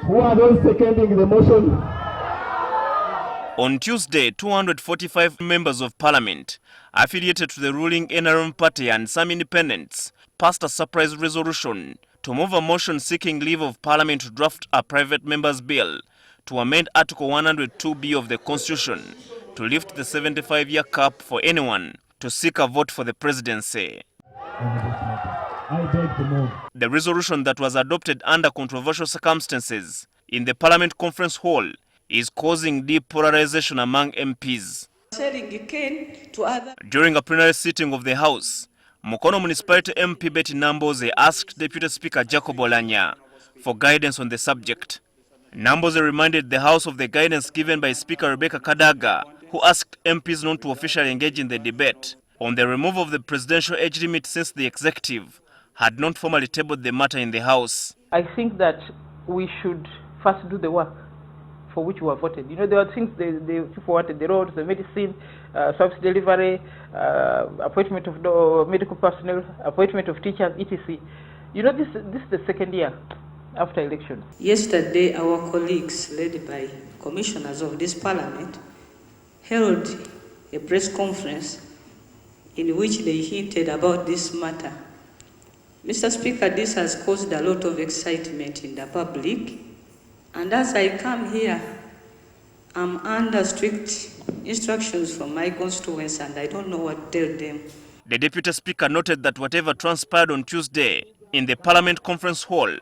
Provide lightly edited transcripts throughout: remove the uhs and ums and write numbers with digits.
Who are those seconding the motion? On Tuesday, 245 members of parliament affiliated to the ruling NRM party and some independents passed a surprise resolution to move a motion seeking leave of parliament to draft a private member's bill to amend Article 102B of the Constitution to lift the 75-year cap for anyone to seek a vote for the presidency. I beg to move. The resolution that was adopted under controversial circumstances in the Parliament Conference Hall is causing deep polarization among MPs. During a plenary sitting of the House, Mukono Municipality MP Betty Namboze asked Deputy Speaker Jacob Oulanyah for guidance on the subject. Namboze reminded the House of the guidance given by Speaker Rebecca Kadaga, who asked MPs not to officially engage in the debate on the removal of the presidential age limit since the executive had not formally tabled the matter in the House. I think that we should first do the work for which we have voted. You know, there are things the people wanted: the roads, the medicine, service delivery, appointment of medical personnel, appointment of teachers, etc. You know, this is the second year after elections. Yesterday, our colleagues, led by commissioners of this parliament, held a press conference in which they hinted about this matter. Mr. Speaker, this has caused a lot of excitement in the public, and as I come here, I'm under strict instructions from my constituents, and I don't know what to tell them. The Deputy Speaker noted that whatever transpired on Tuesday in the Parliament Conference Hall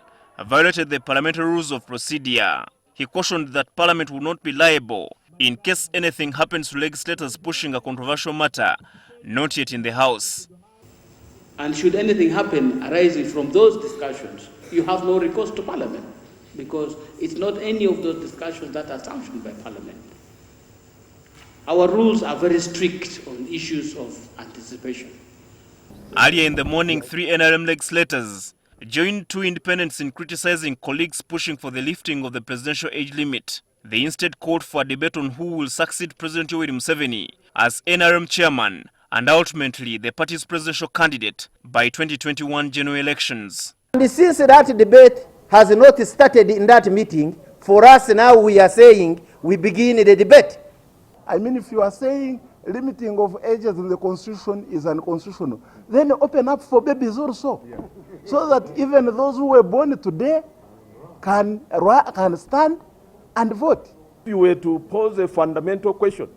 violated the parliamentary rules of procedure. He cautioned that Parliament would not be liable in case anything happens to legislators pushing a controversial matter not yet in the House. And should anything happen arising from those discussions, you have no recourse to Parliament, because it's not any of those discussions that are sanctioned by Parliament. Our rules are very strict on issues of anticipation. Earlier in the morning, 3 NRM legislators joined 2 independents in criticizing colleagues pushing for the lifting of the presidential age limit. They instead called for a debate on who will succeed President Yoweri Museveni as NRM chairman and ultimately the party's presidential candidate by 2021 general elections. And since that debate has not started in that meeting, for us now we are saying we begin the debate. I mean, if you are saying limiting of ages in the Constitution is unconstitutional, then open up for babies also. Yeah. So that even those who were born today can stand and vote. If you were to pose a fundamental question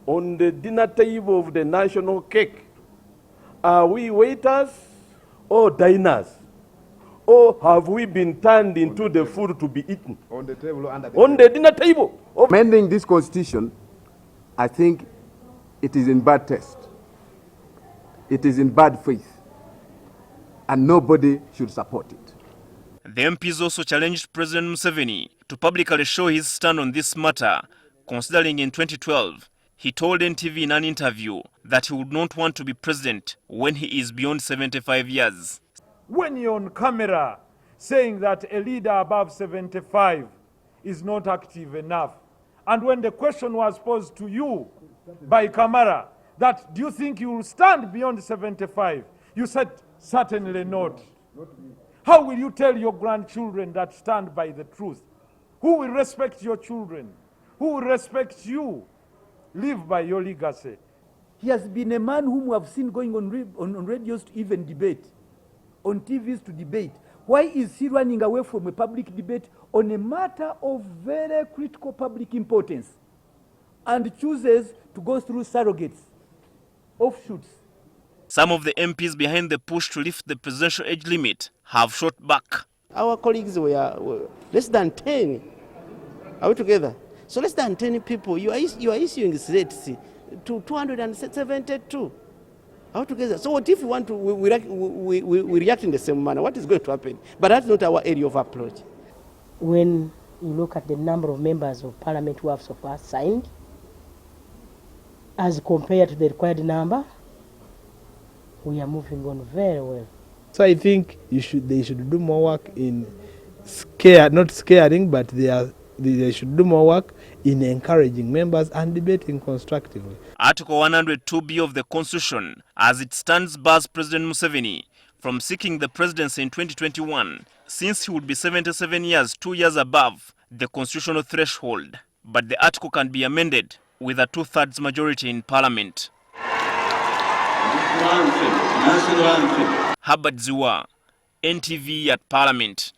on the dinner table of the national cake, are we waiters or diners? Or have we been turned into the food to be eaten? On the table, on the dinner table. Amending this constitution, I think it is in bad taste. It is in bad faith. And nobody should support it. The MPs also challenged President Museveni to publicly show his stand on this matter, considering in 2012, he told NTV in an interview that he would not want to be president when he is beyond 75 years. When you're on camera saying that a leader above 75 is not active enough, and when the question was posed to you by Kamara, that do you think you will stand beyond 75? You said, certainly not. How will you tell your grandchildren that stand by the truth? Who will respect your children? Who will respect you? Live by your legacy. He has been a man whom we have seen going on radios to even debate, on TVs to debate. Why is he running away from a public debate on a matter of very critical public importance and chooses to go through surrogates, offshoots? Some of the MPs behind the push to lift the presidential age limit have shot back. Our colleagues were less than 10. Are we together? So less than 10 people, you are issuing threats to 272. Are we together? So what if we want to, we react in the same manner? What is going to happen? But that's not our area of approach. When you look at the number of members of parliament who have so far signed, as compared to the required number, we are moving on very well. So I think they should do more work in not scaring, but they should do more work in encouraging members and debating constructively. Article 102B of the Constitution, as it stands, bars President Museveni from seeking the presidency in 2021, since he would be 77 years, 2 years above the constitutional threshold. But the article can be amended with a 2/3 majority in parliament. Herbert Ziwa, NTV at Parliament.